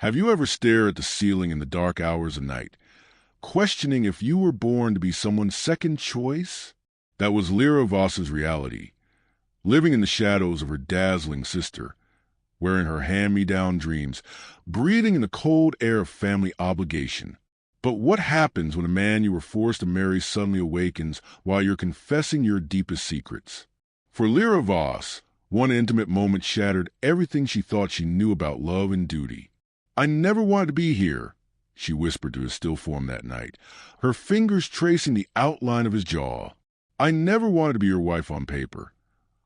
Have you ever stared at the ceiling in the dark hours of night, questioning if you were born to be someone's second choice? That was Lyra Voss's reality, living in the shadows of her dazzling sister, wearing her hand-me-down dreams, breathing in the cold air of family obligation. But what happens when a man you were forced to marry suddenly awakens while you're confessing your deepest secrets? For Lyra Voss, one intimate moment shattered everything she thought she knew about love and duty. "I never wanted to be here," she whispered to his still form that night, her fingers tracing the outline of his jaw. "I never wanted to be your wife on paper,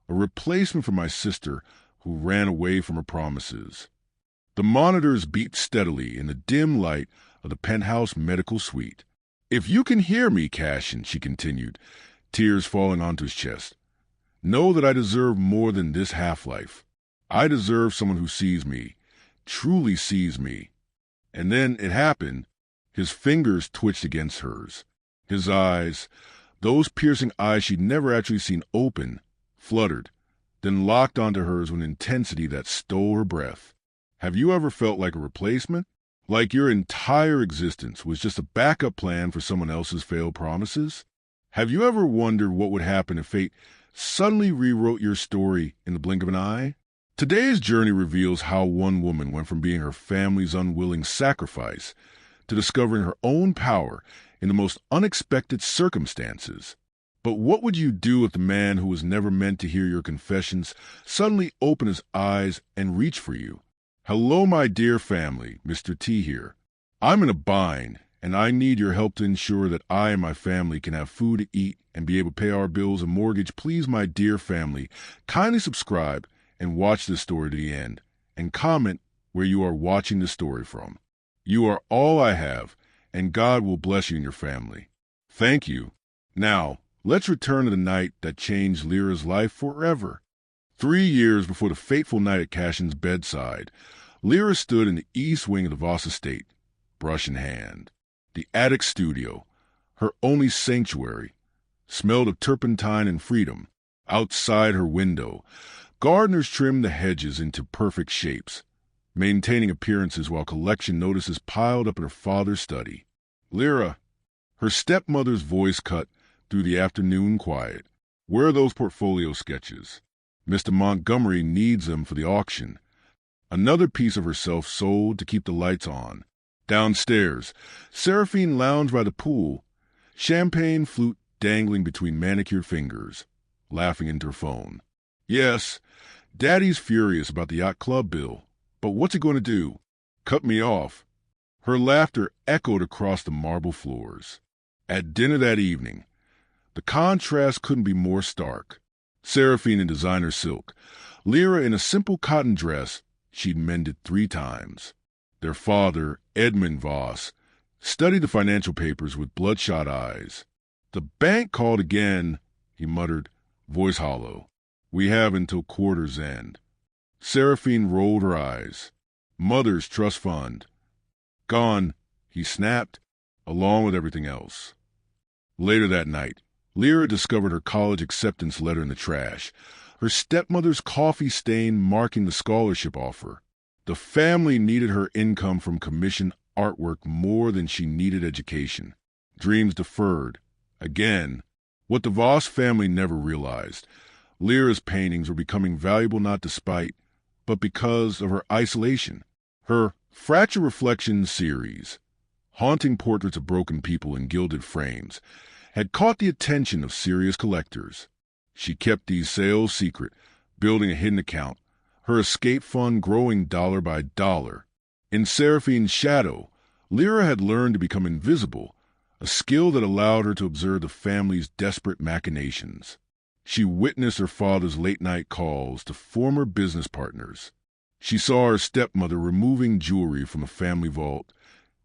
a replacement for my sister who ran away from her promises." The monitors beat steadily in the dim light of the penthouse medical suite. "If you can hear me, Cashin," she continued, tears falling onto his chest, "know that I deserve more than this half-life. I deserve someone who sees me, truly sees me." And then it happened. His fingers twitched against hers. His eyes, those piercing eyes she'd never actually seen open, fluttered, then locked onto hers with an intensity that stole her breath. Have you ever felt like a replacement? Like your entire existence was just a backup plan for someone else's failed promises? Have you ever wondered what would happen if fate suddenly rewrote your story in the blink of an eye? Today's journey reveals how one woman went from being her family's unwilling sacrifice to discovering her own power in the most unexpected circumstances. But what would you do if the man who was never meant to hear your confessions suddenly opened his eyes and reached for you? "Hello, my dear family, Mr. T here. I'm in a bind, and I need your help to ensure that I and my family can have food to eat and be able to pay our bills and mortgage. Please, my dear family, kindly subscribe and watch this story to the end, and comment where you are watching the story from. You are all I have, and God will bless you and your family. Thank you. Now, let's return to the night that changed Lyra's life forever. 3 years before the fateful night at Cashin's bedside, Lyra stood in the east wing of the Voss estate, brush in hand. The attic studio, her only sanctuary, smelled of turpentine and freedom. Outside her window, gardeners trimmed the hedges into perfect shapes, maintaining appearances while collection notices piled up in her father's study. "Lyra," her stepmother's voice cut through the afternoon quiet, "where are those portfolio sketches? Mr. Montgomery needs them for the auction." Another piece of herself sold to keep the lights on. Downstairs, Seraphine lounged by the pool, champagne flute dangling between manicured fingers, laughing into her phone. "Yes, Daddy's furious about the yacht club bill, but what's he going to do? Cut me off?" Her laughter echoed across the marble floors. At dinner that evening, the contrast couldn't be more stark. Seraphine in designer silk, Lyra in a simple cotton dress she'd mended 3 times. Their father, Edmund Voss, studied the financial papers with bloodshot eyes. "The bank called again," he muttered, voice hollow. "We have until quarter's end." Seraphine rolled her eyes. "Mother's trust fund. Gone," he snapped, along with everything else. Later that night, Lyra discovered her college acceptance letter in the trash, her stepmother's coffee stain marking the scholarship offer. The family needed her income from commissioned artwork more than she needed education. Dreams deferred. Again, what the Voss family never realized, Lyra's paintings were becoming valuable not despite, but because of her isolation. Her Fracture Reflections series, haunting portraits of broken people in gilded frames, had caught the attention of serious collectors. She kept these sales secret, building a hidden account, her escape fund growing dollar by dollar. In Seraphine's shadow, Lyra had learned to become invisible, a skill that allowed her to observe the family's desperate machinations. She witnessed her father's late-night calls to former business partners. She saw her stepmother removing jewelry from a family vault,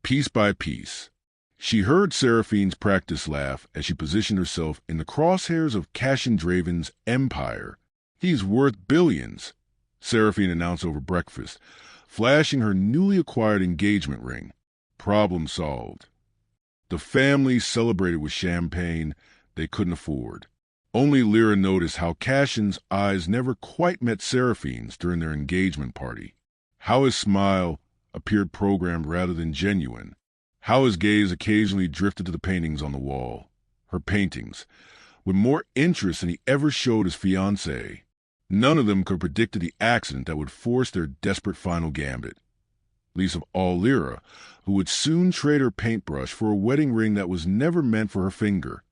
piece by piece. She heard Seraphine's practice laugh as she positioned herself in the crosshairs of Cashin Draven's empire. "He's worth billions," Seraphine announced over breakfast, flashing her newly acquired engagement ring. Problem solved. The family celebrated with champagne they couldn't afford. Only Lyra noticed how Cashin's eyes never quite met Seraphine's during their engagement party, how his smile, appeared programmed rather than genuine. How his gaze occasionally drifted to the paintings on the wall. Her paintings, with more interest than he ever showed his fiancée. None of them could have predicted the accident that would force their desperate final gambit. Least of all Lyra, who would soon trade her paintbrush for a wedding ring that was never meant for her finger.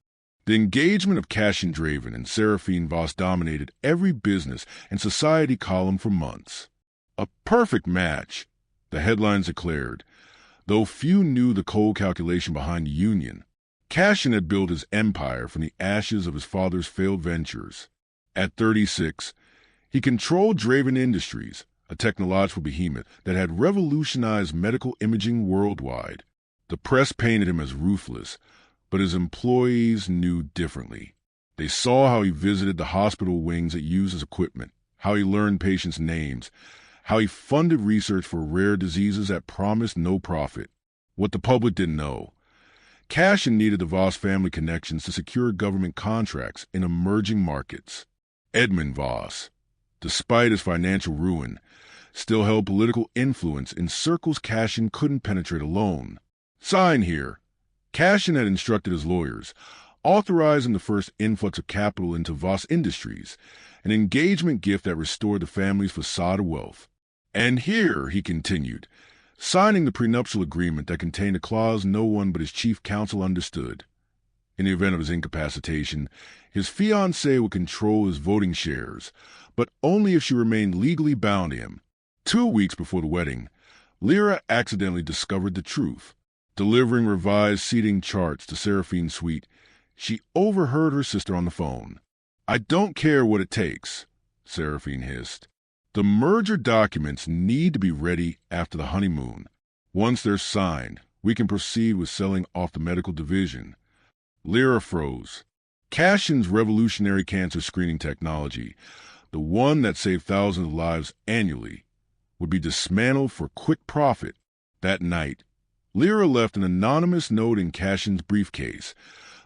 The engagement of Cassian Draven and Seraphine Voss dominated every business and society column for months. A perfect match, the headlines declared, though few knew the cold calculation behind the union. Cassian had built his empire from the ashes of his father's failed ventures. At 36, he controlled Draven Industries, a technological behemoth that had revolutionized medical imaging worldwide. The press painted him as ruthless, but his employees knew differently. They saw how he visited the hospital wings that used his equipment, how he learned patients' names, how he funded research for rare diseases that promised no profit. What the public didn't know: Cassian needed the Voss family connections to secure government contracts in emerging markets. Edmund Voss, despite his financial ruin, still held political influence in circles Cassian couldn't penetrate alone. Sign here. Cassian had instructed his lawyers, authorizing the first influx of capital into Voss Industries, an engagement gift that restored the family's facade of wealth. And here, he continued, signing the prenuptial agreement that contained a clause no one but his chief counsel understood. In the event of his incapacitation, his fiancée would control his voting shares, but only if she remained legally bound to him. 2 weeks before the wedding, Lyra accidentally discovered the truth. Delivering revised seating charts to Seraphine's suite, she overheard her sister on the phone. "I don't care what it takes," Seraphine hissed. "The merger documents need to be ready after the honeymoon. Once they're signed, we can proceed with selling off the medical division." Lyra froze. Cassian's revolutionary cancer screening technology, the one that saved thousands of lives annually, would be dismantled for quick profit. That night, Lyra left an anonymous note in Cassian's briefcase.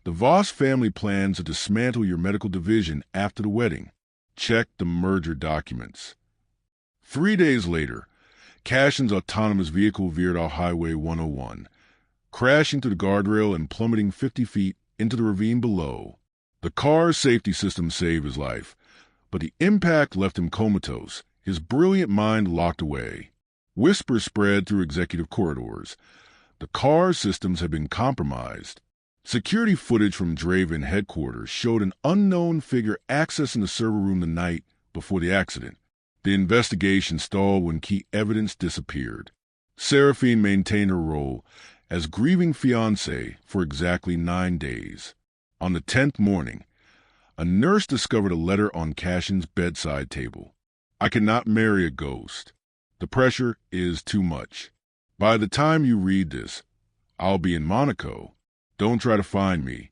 "The Voss family plans to dismantle your medical division after the wedding. Check the merger documents." 3 days later, Cassian's autonomous vehicle veered off Highway 101, crashing through the guardrail and plummeting 50 feet into the ravine below. The car's safety system saved his life, but the impact left him comatose, his brilliant mind locked away. Whispers spread through executive corridors. The car's systems had been compromised. Security footage from Draven headquarters showed an unknown figure accessing the server room the night before the accident. The investigation stalled when key evidence disappeared. Seraphine maintained her role as grieving fiancé for exactly 9 days. On the 10th morning, a nurse discovered a letter on Cassian's bedside table. "I cannot marry a ghost. The pressure is too much. By the time you read this, I'll be in Monaco. Don't try to find me."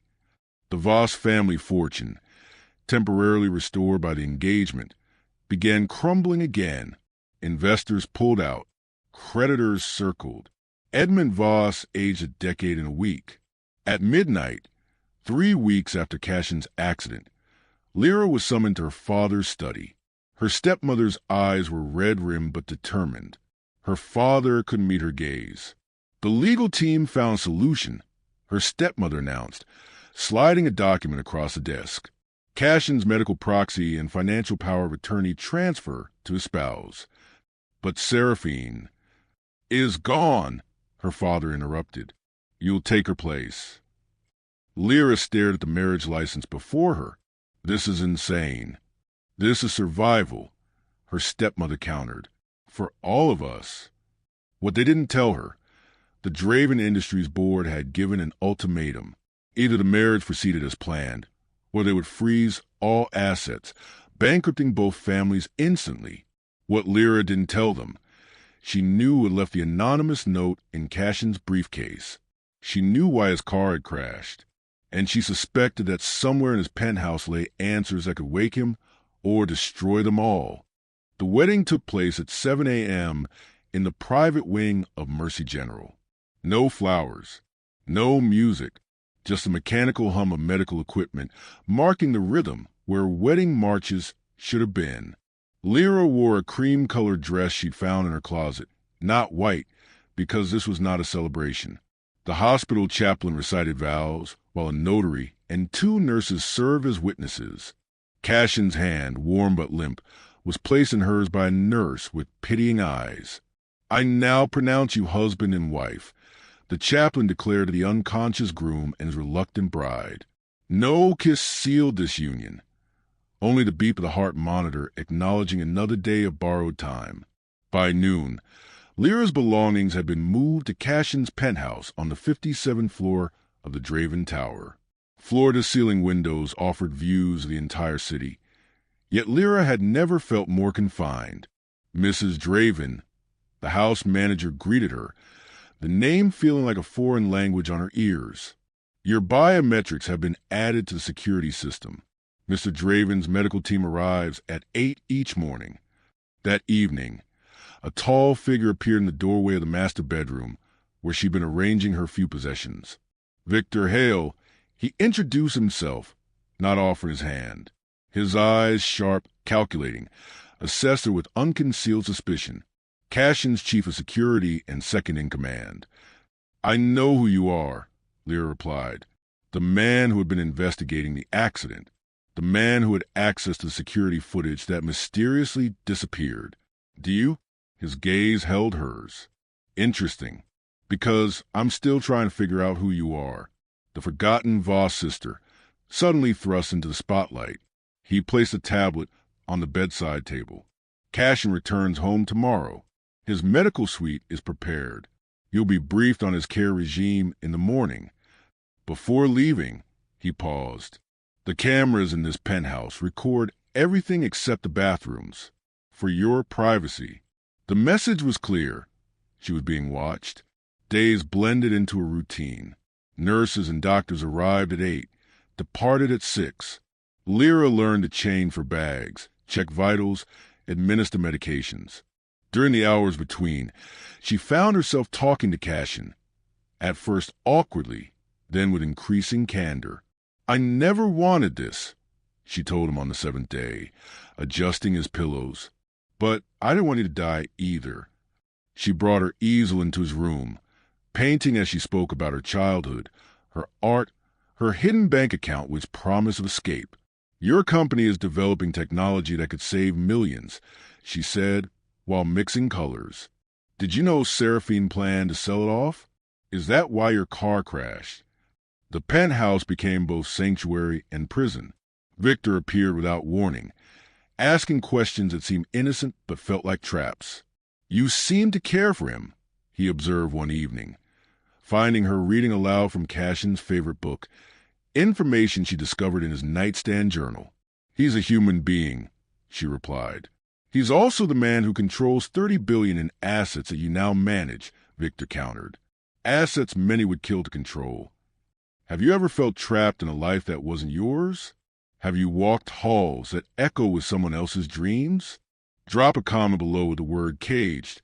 The Voss family fortune, temporarily restored by the engagement, began crumbling again. Investors pulled out. Creditors circled. Edmund Voss aged a decade in a week. At midnight, 3 weeks after Cassian's accident, Lyra was summoned to her father's study. Her stepmother's eyes were red-rimmed but determined. Her father couldn't meet her gaze. "The legal team found a solution," her stepmother announced, sliding a document across the desk. Cassian's medical proxy and financial power of attorney transfer to his spouse. "But Seraphine is gone," her father interrupted. "You'll take her place." Lyra stared at the marriage license before her. "This is insane. This is survival," her stepmother countered. "For all of us." What they didn't tell her: the Draven Industries board had given an ultimatum. Either the marriage proceeded as planned, or they would freeze all assets, bankrupting both families instantly. What Lyra didn't tell them: she knew what left the anonymous note in Cassian's briefcase. She knew why his car had crashed, and she suspected that somewhere in his penthouse lay answers that could wake him or destroy them all. The wedding took place at 7 a.m. in the private wing of Mercy General. No flowers, no music, just a mechanical hum of medical equipment marking the rhythm where wedding marches should have been. Lyra wore a cream-colored dress she'd found in her closet, not white, because this was not a celebration. The hospital chaplain recited vows, while a notary and two nurses served as witnesses. Cashin's hand, warm but limp, was placed in hers by a nurse with pitying eyes. "I now pronounce you husband and wife," the chaplain declared to the unconscious groom and his reluctant bride. No kiss sealed this union, only the beep of the heart monitor acknowledging another day of borrowed time. By noon, Lyra's belongings had been moved to Cashin's penthouse on the 57th floor of the Draven Tower. Floor-to-ceiling windows offered views of the entire city, yet Lyra had never felt more confined. Mrs. Draven, the house manager, greeted her, the name feeling like a foreign language on her ears. "Your biometrics have been added to the security system." Mr. Draven's medical team arrives at 8 each morning. That evening, a tall figure appeared in the doorway of the master bedroom, where she'd been arranging her few possessions. Victor Hale, he introduced himself, not offering his hand. His eyes, sharp, calculating, assessed her with unconcealed suspicion. Cashin's chief of security and second in command. "I know who you are," Lyra replied. "The man who had been investigating the accident. The man who had access to the security footage that mysteriously disappeared. Do you?" His gaze held hers. "Interesting, because I'm still trying to figure out who you are." The forgotten Voss sister, suddenly thrust into the spotlight. He placed a tablet on the bedside table. "Cashin returns home tomorrow. His medical suite is prepared. You'll be briefed on his care regime in the morning. Before leaving," he paused, "the cameras in this penthouse record everything except the bathrooms. For your privacy." The message was clear. She was being watched. Days blended into a routine. Nurses and doctors arrived at 8, departed at 6. Lyra learned to chain for bags, check vitals, administer medications. During the hours between, she found herself talking to Cashin, at first awkwardly, then with increasing candor. "I never wanted this," she told him on the 7th day, adjusting his pillows. "But I didn't want you to die either." She brought her easel into his room, painting as she spoke about her childhood, her art, her hidden bank account with promise of escape. "Your company is developing technology that could save millions," she said, while mixing colors. "Did you know Seraphine planned to sell it off? Is that why your car crashed?" The penthouse became both sanctuary and prison. Victor appeared without warning, asking questions that seemed innocent but felt like traps. "You seem to care for him," he observed one evening, finding her reading aloud from Cashin's favorite book, information she discovered in his nightstand journal. "He's a human being," she replied. "He's also the man who controls $30 billion in assets that you now manage," Victor countered. "Assets many would kill to control. Have you ever felt trapped in a life that wasn't yours? Have you walked halls that echo with someone else's dreams? Drop a comment below with the word caged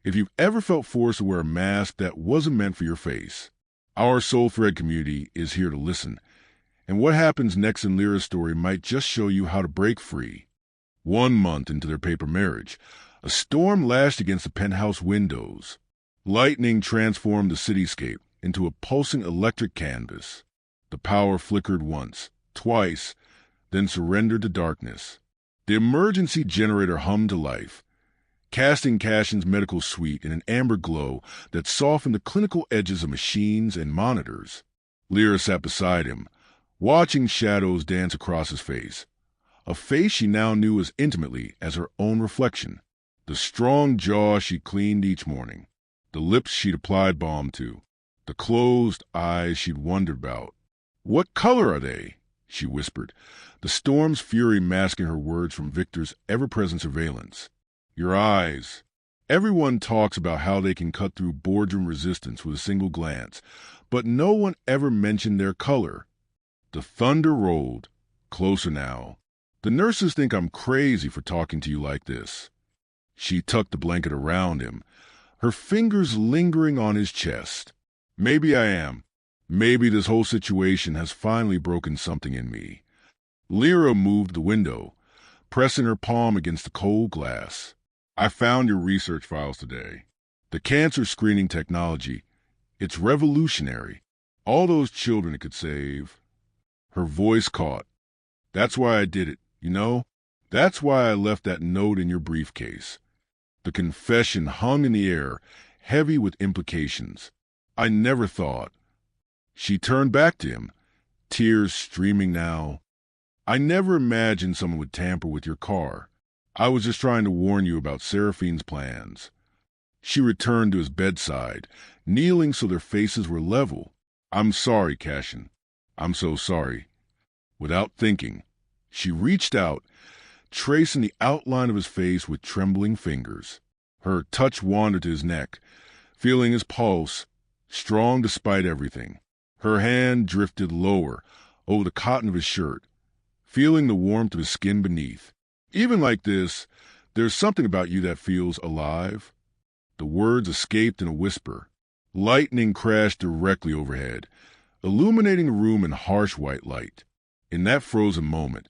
if you've ever felt forced to wear a mask that wasn't meant for your face. Our Soul Thread community is here to listen, and what happens next in Lyra's story might just show you how to break free. 1 month into their paper marriage, a storm lashed against the penthouse windows. Lightning transformed the cityscape into a pulsing electric canvas. The power flickered once, twice, then surrendered to darkness. The emergency generator hummed to life, casting Cashin's medical suite in an amber glow that softened the clinical edges of machines and monitors. Lyra sat beside him, watching shadows dance across his face, a face she now knew as intimately as her own reflection. The strong jaw she cleaned each morning, the lips she'd applied balm to, the closed eyes she'd wondered about. "What color are they?" she whispered, the storm's fury masking her words from Victor's ever-present surveillance. "Your eyes. Everyone talks about how they can cut through boardroom resistance with a single glance, but no one ever mentioned their color." The thunder rolled, closer now. "The nurses think I'm crazy for talking to you like this." She tucked the blanket around him, her fingers lingering on his chest. "Maybe I am. Maybe this whole situation has finally broken something in me." Lyra moved to the window, pressing her palm against the cold glass. "I found your research files today. The cancer screening technology, it's revolutionary. All those children it could save. Her voice caught. That's why I did it, you know? That's why I left that note in your briefcase. The confession hung in the air, heavy with implications. I never thought. She turned back to him, tears streaming now. I never imagined someone would tamper with your car. I was just trying to warn you about Seraphine's plans. She returned to his bedside, kneeling so their faces were level. I'm sorry, Cashin. I'm so sorry. Without thinking, she reached out, tracing the outline of his face with trembling fingers. Her touch wandered to his neck, feeling his pulse, strong despite everything. Her hand drifted lower, over the cotton of his shirt, feeling the warmth of his skin beneath. Even like this, there's something about you that feels alive. The words escaped in a whisper. Lightning crashed directly overhead, illuminating the room in harsh white light. In that frozen moment,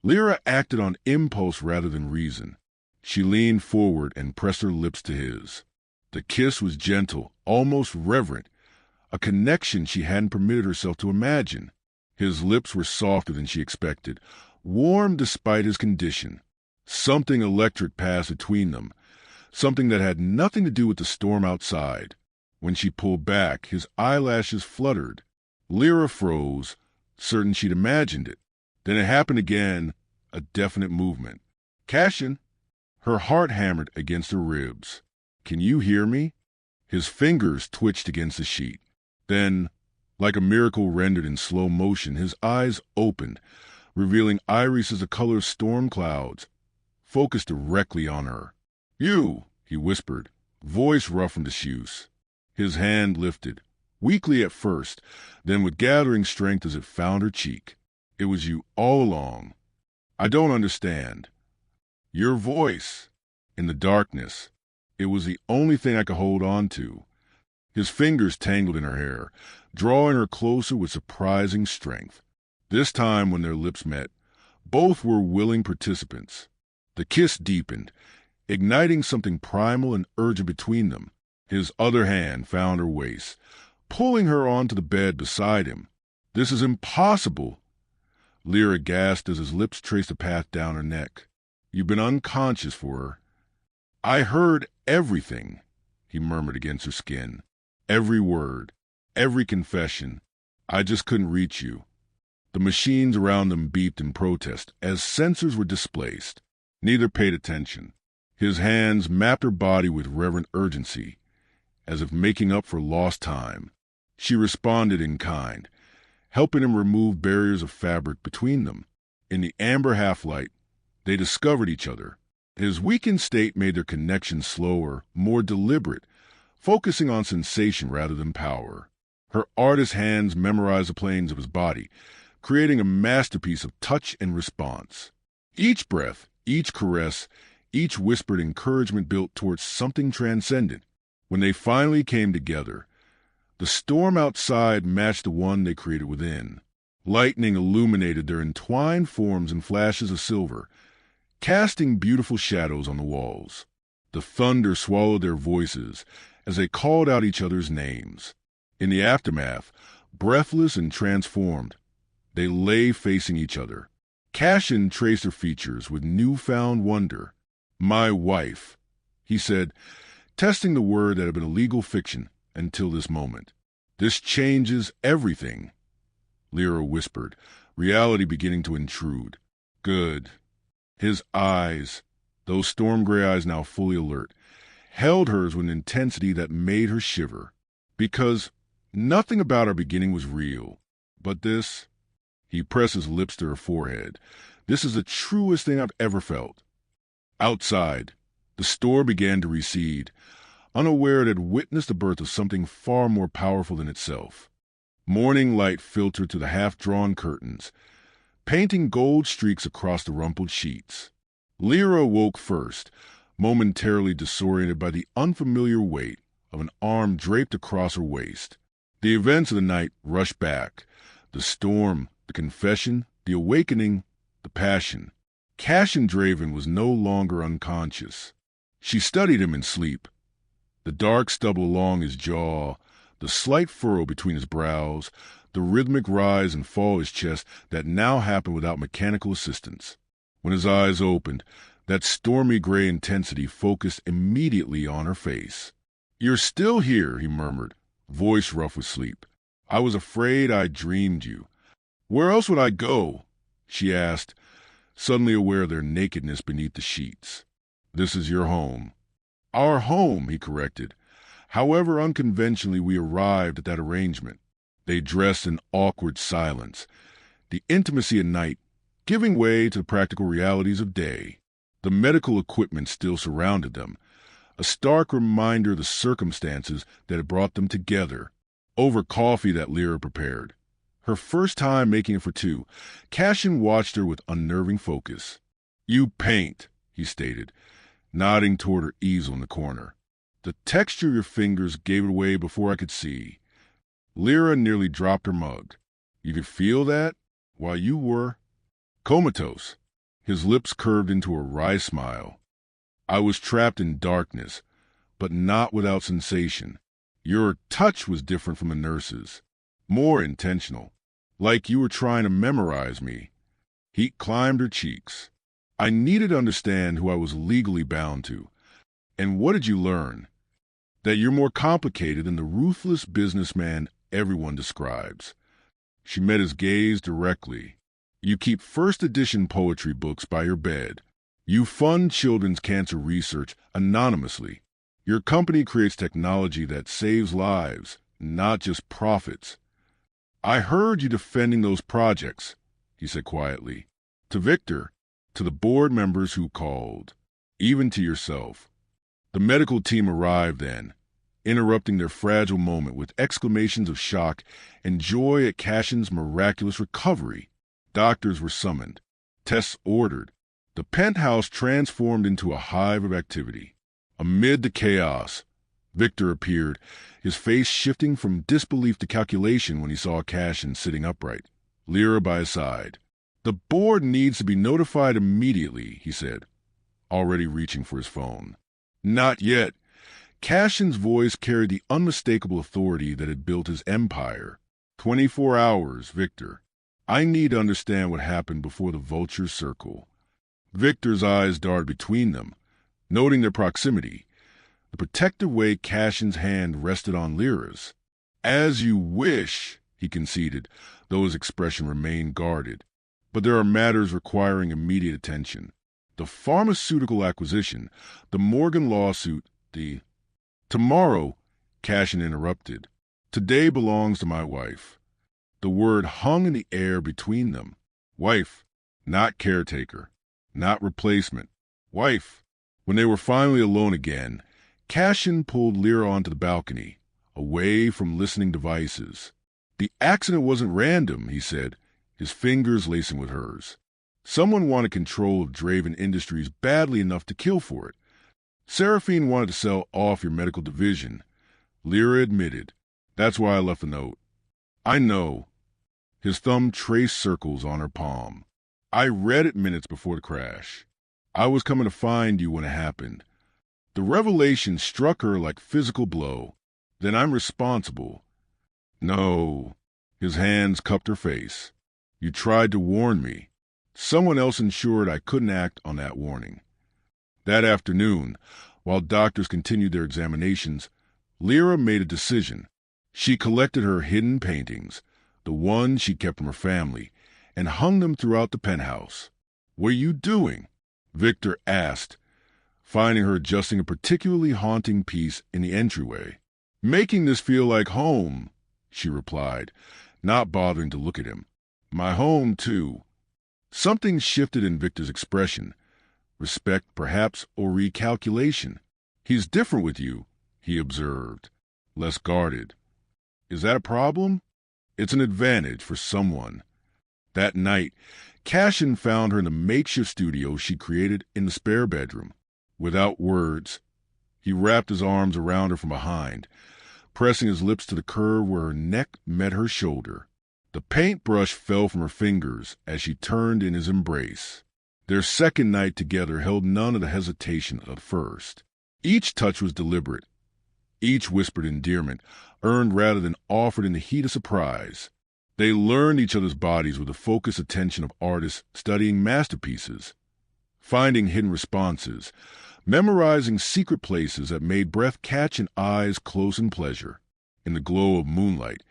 Lyra acted on impulse rather than reason. She leaned forward and pressed her lips to his. The kiss was gentle, almost reverent, a connection she hadn't permitted herself to imagine. His lips were softer than she expected, warm despite his condition. Something electric passed between them, something that had nothing to do with the storm outside. When she pulled back, his eyelashes fluttered. Lyra froze, certain she'd imagined it. Then it happened again, a definite movement. Cashin! Her heart hammered against her ribs. Can you hear me? His fingers twitched against the sheet. Then, like a miracle rendered in slow motion, his eyes opened, revealing irises the color of storm clouds, focused directly on her. You, he whispered, voice rough from disuse. His hand lifted, weakly at first, then with gathering strength as it found her cheek. It was you all along. I don't understand. Your voice. In the darkness, it was the only thing I could hold on to. His fingers tangled in her hair, drawing her closer with surprising strength. This time, when their lips met, both were willing participants. The kiss deepened, igniting something primal and urgent between them. His other hand found her waist, pulling her onto the bed beside him. This is impossible. Lyra gasped as his lips traced a path down her neck. You've been unconscious for her. I heard everything, he murmured against her skin. Every word, every confession. I just couldn't reach you. The machines around them beeped in protest as sensors were displaced. Neither paid attention. His hands mapped her body with reverent urgency, as if making up for lost time. She responded in kind, helping him remove barriers of fabric between them. In the amber half-light, they discovered each other. His weakened state made their connection slower, more deliberate, focusing on sensation rather than power. Her artist hands memorized the planes of his body, creating a masterpiece of touch and response. Each breath, each caress, each whispered encouragement built towards something transcendent. When they finally came together, the storm outside matched the one they created within. Lightning illuminated their entwined forms in flashes of silver, casting beautiful shadows on the walls. The thunder swallowed their voices as they called out each other's names. In the aftermath, breathless and transformed, they lay facing each other. Cashin traced her features with newfound wonder. My wife, he said, testing the word that had been a legal fiction until this moment. This changes everything, Lyra whispered, reality beginning to intrude. Good. His eyes, those storm-gray eyes now fully alert, held hers with an intensity that made her shiver. Because nothing about our beginning was real. But this, he pressed his lips to her forehead, this is the truest thing I've ever felt. Outside, the storm began to recede, unaware it had witnessed the birth of something far more powerful than itself. Morning light filtered through the half-drawn curtains, painting gold streaks across the rumpled sheets. Lyra woke first, momentarily disoriented by the unfamiliar weight of an arm draped across her waist. The events of the night rushed back. The storm, the confession, the awakening, the passion. Cashin Draven was no longer unconscious. She studied him in sleep, The dark stubble along his jaw, the slight furrow between his brows, the rhythmic rise and fall of his chest that now happened without mechanical assistance. When his eyes opened, that stormy gray intensity focused immediately on her face. "You're still here," he murmured, voice rough with sleep. "I was afraid I'd dreamed you." "Where else would I go?" she asked, suddenly aware of their nakedness beneath the sheets. "This is your home." "Our home," he corrected. However unconventionally we arrived at that arrangement. They dressed in awkward silence, the intimacy at night giving way to the practical realities of day. The medical equipment still surrounded them, a stark reminder of the circumstances that had brought them together. Over coffee that Lyra prepared, her first time making it for two, Cashin watched her with unnerving focus. "You paint," he stated, nodding toward her easel in the corner. "The texture of your fingers gave it away before I could see." Lyra nearly dropped her mug. "You could feel that? While you were comatose." His lips curved into a wry smile. "I was trapped in darkness, but not without sensation. Your touch was different from the nurse's, more intentional, like you were trying to memorize me." Heat climbed her cheeks. "I needed to understand who I was legally bound to. And what did you learn?" "That you're more complicated than the ruthless businessman everyone describes." She met his gaze directly. "You keep first-edition poetry books by your bed. You fund children's cancer research anonymously. Your company creates technology that saves lives, not just profits." "I heard you defending those projects," he said quietly. "To Victor, to the board members who called, even to yourself." The medical team arrived then, interrupting their fragile moment with exclamations of shock and joy at Cashin's miraculous recovery. Doctors were summoned, tests ordered, the penthouse transformed into a hive of activity. Amid the chaos, Victor appeared, his face shifting from disbelief to calculation when he saw Cashin sitting upright, Lyra by his side. "The board needs to be notified immediately," he said, already reaching for his phone. "Not yet." Cashin's voice carried the unmistakable authority that had built his empire. 24 hours, Victor. I need to understand what happened before the vultures circle." Victor's eyes darted between them, noting their proximity, the protective way Cashin's hand rested on Lyra's. "As you wish," he conceded, though his expression remained guarded. "But there are matters requiring immediate attention. The pharmaceutical acquisition, the Morgan lawsuit, the—" "Tomorrow," Cashin interrupted. "Today belongs to my wife." The word hung in the air between them. Wife, not caretaker, not replacement. Wife. When they were finally alone again, Cashin pulled Lyra onto the balcony, away from listening devices. "The accident wasn't random," he said, his fingers lacing with hers. "Someone wanted control of Draven Industries badly enough to kill for it. Seraphine wanted to sell off your medical division." Lyra admitted. "That's why I left a note." "I know." His thumb traced circles on her palm. "I read it minutes before the crash. I was coming to find you when it happened." The revelation struck her like physical blow. "Then I'm responsible." "No." His hands cupped her face. "You tried to warn me. Someone else ensured I couldn't act on that warning." That afternoon, while doctors continued their examinations, Lyra made a decision. She collected her hidden paintings, the ones she kept from her family, and hung them throughout the penthouse. "What are you doing?" Victor asked, finding her adjusting a particularly haunting piece in the entryway. "Making this feel like home," she replied, not bothering to look at him. "My home, too." Something shifted in Victor's expression. Respect, perhaps, or recalculation. "He's different with you," he observed, less guarded. "Is that a problem?" "It's an advantage for someone." That night, Cashin found her in the makeshift studio she created in the spare bedroom. Without words, he wrapped his arms around her from behind, pressing his lips to the curve where her neck met her shoulder. The paintbrush fell from her fingers as she turned in his embrace. Their second night together held none of the hesitation of the first. Each touch was deliberate, Each whispered endearment, earned rather than offered in the heat of surprise. They learned each other's bodies with the focused attention of artists studying masterpieces, finding hidden responses, memorizing secret places that made breath catch and eyes close in pleasure. In the glow of moonlight,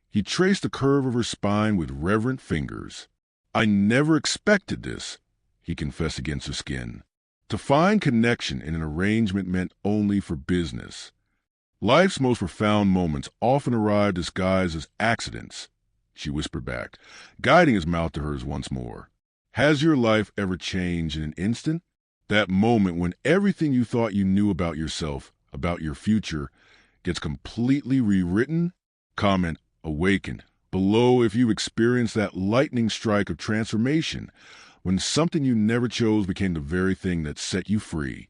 he traced the curve of her spine with reverent fingers. "I never expected this," he confessed against her skin. To find connection in an arrangement meant only for business. Life's most profound moments often arrive disguised as accidents, she whispered back, guiding his mouth to hers once more. Has your life ever changed in an instant? That moment when everything you thought you knew about yourself, about your future, gets completely rewritten? Comment, awakened, below if you experienced that lightning strike of transformation, when something you never chose became the very thing that set you free.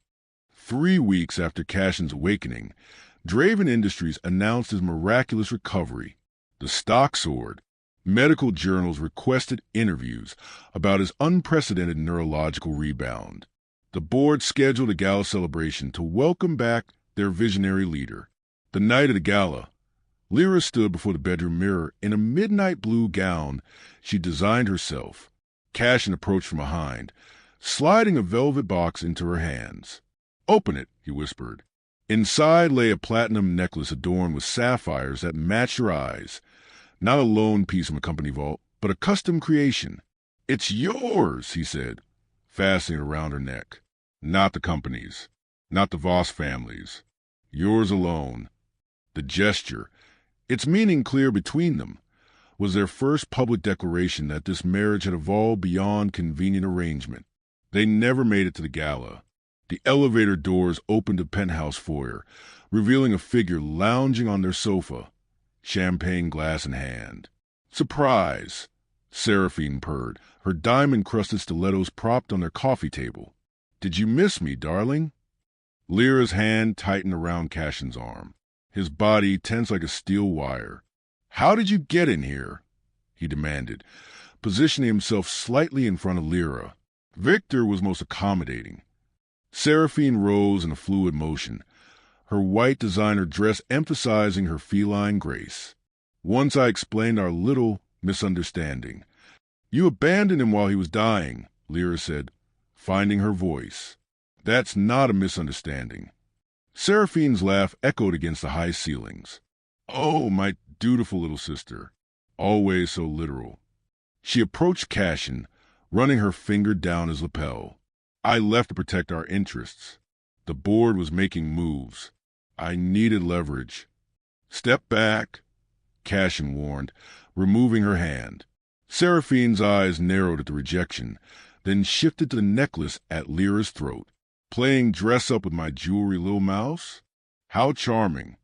3 weeks after Cashin's awakening, Draven Industries announced his miraculous recovery. The stock soared. Medical journals requested interviews about his unprecedented neurological rebound. The board scheduled a gala celebration to welcome back their visionary leader. The night of the gala, Lyra stood before the bedroom mirror in a midnight blue gown she designed herself. Cashin approached from behind, sliding a velvet box into her hands. "Open it," he whispered. Inside lay a platinum necklace adorned with sapphires that matched her eyes. Not a lone piece from a company vault, but a custom creation. "It's yours," he said, fastening it around her neck. "Not the company's, not the Voss family's. Yours alone." The gesture, its meaning clear between them, was their first public declaration that this marriage had evolved beyond convenient arrangement. They never made it to the gala. The elevator doors opened to penthouse foyer, revealing a figure lounging on their sofa, champagne glass in hand. "Surprise!" Seraphine purred, her diamond-crusted stilettos propped on their coffee table. "Did you miss me, darling?" Lyra's hand tightened around Cashin's arm, his body tense like a steel wire. "How did you get in here?" he demanded, positioning himself slightly in front of Lyra. Victor was most accommodating. Seraphine rose in a fluid motion, her white designer dress emphasizing her feline grace. "Once I explained our little misunderstanding. You abandoned him while he was dying," Lyra said, finding her voice. "That's not a misunderstanding." Seraphine's laugh echoed against the high ceilings. "Oh, my dutiful little sister. Always so literal." She approached Cashin, running her finger down his lapel. "I left to protect our interests. The board was making moves. I needed leverage." "Step back," Cashin warned, removing her hand. Seraphine's eyes narrowed at the rejection, then shifted to the necklace at Lyra's throat. "Playing dress-up with my jewelry, little mouse? How charming."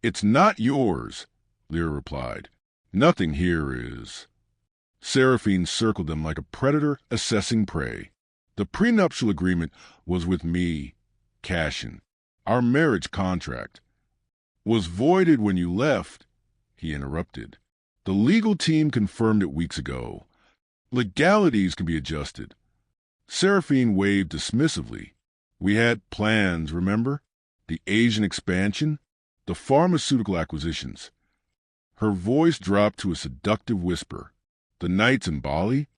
"It's not yours," Lyra replied. "Nothing here is." Seraphine circled them like a predator assessing prey. "The prenuptial agreement was with me, Cashin. Our marriage contract was voided when you left," he interrupted. "The legal team confirmed it weeks ago. Legalities can be adjusted." Seraphine waved dismissively. "We had plans, remember? The Asian expansion, the pharmaceutical acquisitions." Her voice dropped to a seductive whisper. "The nights in Bali?"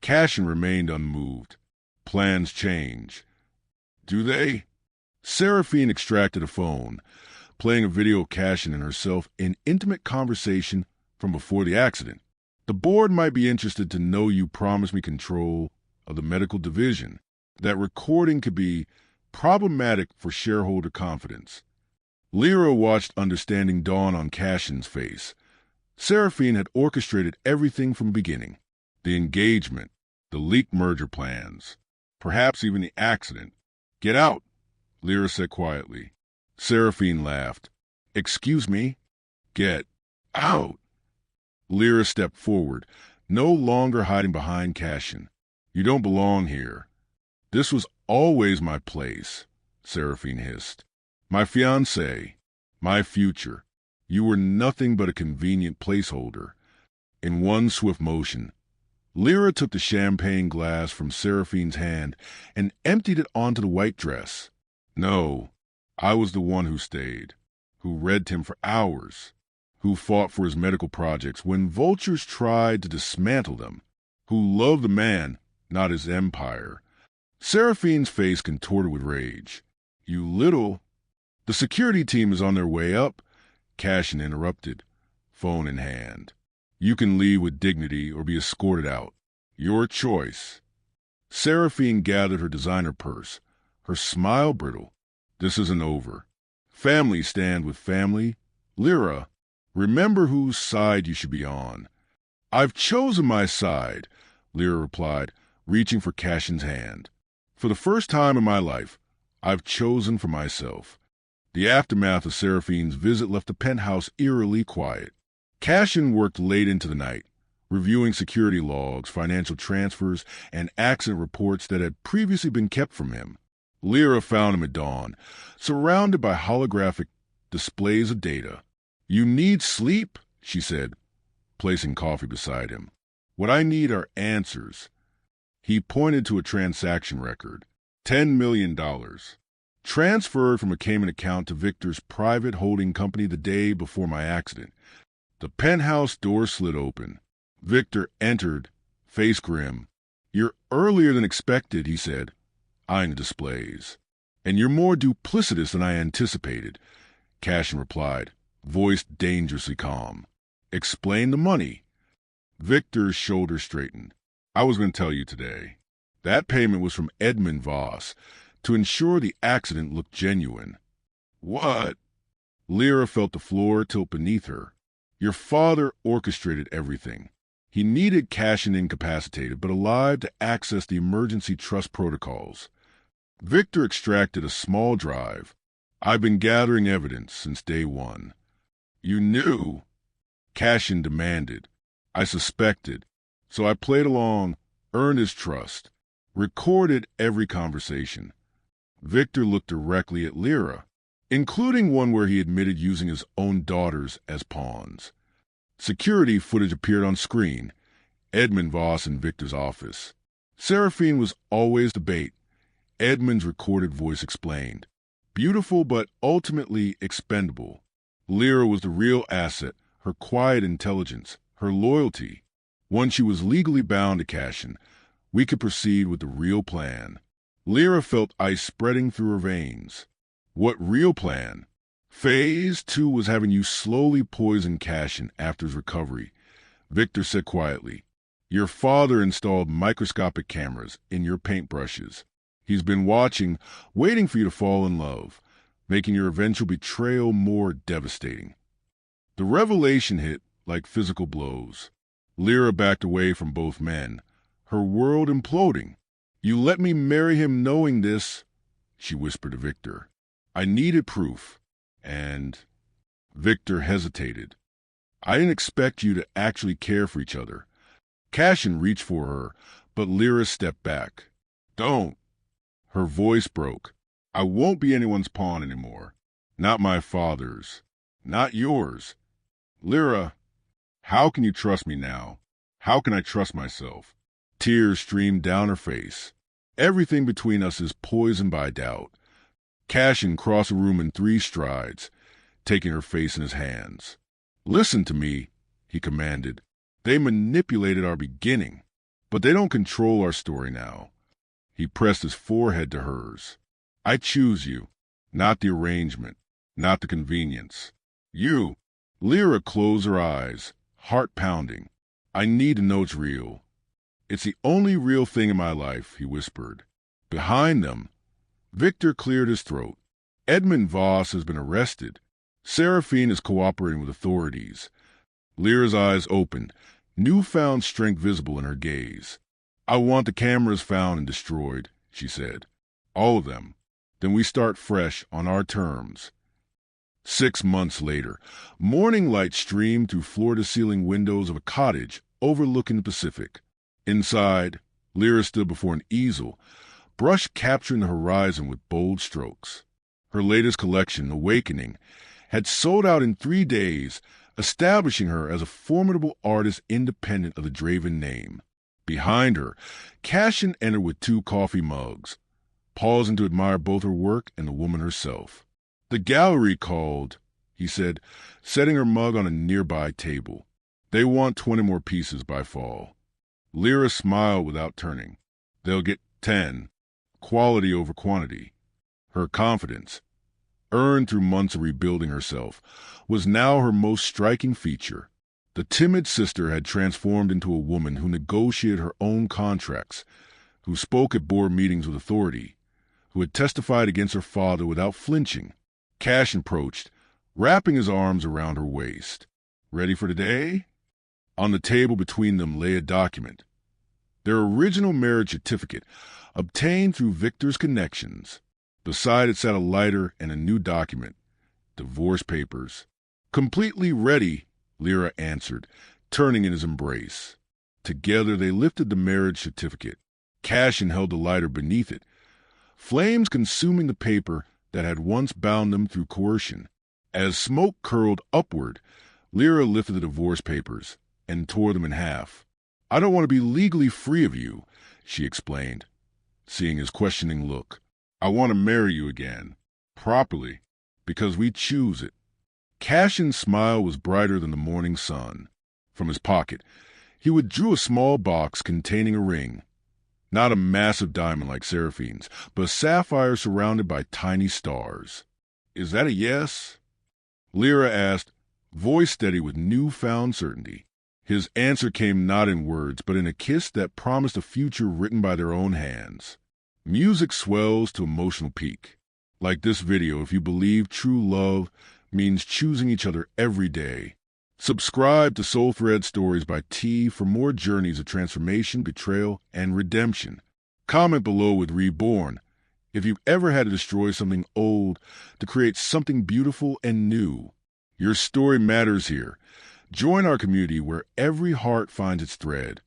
Cashin remained unmoved. "Plans change." "Do they?" Seraphine extracted a phone, playing a video of Cashin and herself in intimate conversation from before the accident. "The board might be interested to know you promised me control of the medical division. That recording could be problematic for shareholder confidence." Lyra watched understanding dawn on Cashin's face. Seraphine had orchestrated everything from the beginning. The engagement, the leaked merger plans, perhaps even the accident. "Get out," Lyra said quietly. Seraphine laughed. "Excuse me?" "Get out." Lyra stepped forward, no longer hiding behind Cashin. "You don't belong here." "This was always my place," Seraphine hissed. "My fiancé, my future. You were nothing but a convenient placeholder." In one swift motion, Lyra took the champagne glass from Seraphine's hand and emptied it onto the white dress. "No, I was the one who stayed, who read to him for hours, who fought for his medical projects when vultures tried to dismantle them, who loved the man, not his empire. Seraphine's face contorted with rage. You little... The security team is on their way up, Cashin interrupted, phone in hand. You can leave with dignity or be escorted out. Your choice. Seraphine gathered her designer purse, her smile brittle. This isn't over. Family stand with family. Lyra, remember whose side you should be on. I've chosen my side, Lyra replied, reaching for Cashin's hand. For the first time in my life, I've chosen for myself. The aftermath of Seraphine's visit left the penthouse eerily quiet. Cashin worked late into the night, reviewing security logs, financial transfers, and accident reports that had previously been kept from him. Lyra found him at dawn, surrounded by holographic displays of data. You need sleep, she said, placing coffee beside him. What I need are answers. He pointed to a transaction record. $10 million. Transferred from a Cayman account to Victor's private holding company the day before my accident. The penthouse door slid open. Victor entered, face grim. You're earlier than expected, he said, eyeing the displays. And you're more duplicitous than I anticipated, Cashin replied, voice dangerously calm. Explain the money. Victor's shoulders straightened. I was going to tell you today. That payment was from Edmund Voss, to ensure the accident looked genuine. What? Lyra felt the floor tilt beneath her. Your father orchestrated everything. He needed Cashin incapacitated but alive to access the emergency trust protocols. Victor extracted a small drive. I've been gathering evidence since day one. You knew? Cashin demanded. I suspected. So I played along, earned his trust, recorded every conversation. Victor looked directly at Lyra, including one where he admitted using his own daughters as pawns. Security footage appeared on screen. Edmund Voss in Victor's office. Seraphine was always the bait. Edmund's recorded voice explained. Beautiful but ultimately expendable. Lyra was the real asset, her quiet intelligence, her loyalty. Once she was legally bound to Cashin, we could proceed with the real plan. Lyra felt ice spreading through her veins. What real plan? Phase 2 was having you slowly poison Cashin after his recovery. Victor said quietly, your father installed microscopic cameras in your paintbrushes. He's been watching, waiting for you to fall in love, making your eventual betrayal more devastating. The revelation hit like physical blows. Lyra backed away from both men, her world imploding. You let me marry him knowing this, she whispered to Victor. I needed proof. And Victor hesitated. I didn't expect you to actually care for each other. Cashin reached for her, but Lyra stepped back. Don't. Her voice broke. I won't be anyone's pawn anymore. Not my father's. Not yours. Lyra, how can you trust me now? How can I trust myself? Tears streamed down her face. Everything between us is poisoned by doubt. Cashin crossed the room in 3 strides, taking her face in his hands. Listen to me, he commanded. They manipulated our beginning, but they don't control our story now. He pressed his forehead to hers. I choose you, not the arrangement, not the convenience. You. Lyra closed her eyes, heart pounding. I need to know it's real. It's the only real thing in my life, he whispered. Behind them, Victor cleared his throat. Edmund Voss has been arrested. Seraphine is cooperating with authorities. Lyra's eyes opened, newfound strength visible in her gaze. I want the cameras found and destroyed, she said. All of them. Then we start fresh on our terms. 6 months later, morning light streamed through floor-to-ceiling windows of a cottage overlooking the Pacific. Inside, Lyra stood before an easel, brush capturing the horizon with bold strokes. Her latest collection, Awakening, had sold out in 3 days, establishing her as a formidable artist independent of the Draven name. Behind her, Cashin entered with 2 coffee mugs, pausing to admire both her work and the woman herself. The gallery called, he said, setting her mug on a nearby table. They want 20 more pieces by fall. Lyra smiled without turning. They'll get 10. Quality over quantity. Her confidence, earned through months of rebuilding herself, was now her most striking feature. The timid sister had transformed into a woman who negotiated her own contracts, who spoke at board meetings with authority, who had testified against her father without flinching. Cash approached, wrapping his arms around her waist. Ready for today? On the table between them lay a document. Their original marriage certificate, obtained through Victor's connections. Beside it sat a lighter and a new document. Divorce papers. Completely ready, Lyra answered, turning in his embrace. Together they lifted the marriage certificate. Cashin held the lighter beneath it, flames consuming the paper that had once bound them through coercion. As smoke curled upward, Lyra lifted the divorce papers and tore them in half. I don't want to be legally free of you, she explained, seeing his questioning look. I want to marry you again, properly, because we choose it. Cashin's smile was brighter than the morning sun. From his pocket, he withdrew a small box containing a ring. Not a massive diamond like Seraphine's, but a sapphire surrounded by tiny stars. Is that a yes? Lyra asked, voice steady with newfound certainty. His answer came not in words, but in a kiss that promised a future written by their own hands. Music swells to emotional peak. Like this video, if you believe true love means choosing each other every day. Subscribe to Soul Thread Stories by T for more journeys of transformation, betrayal, and redemption. Comment below with Reborn if you've ever had to destroy something old to create something beautiful and new. Your story matters here. Join our community where every heart finds its thread.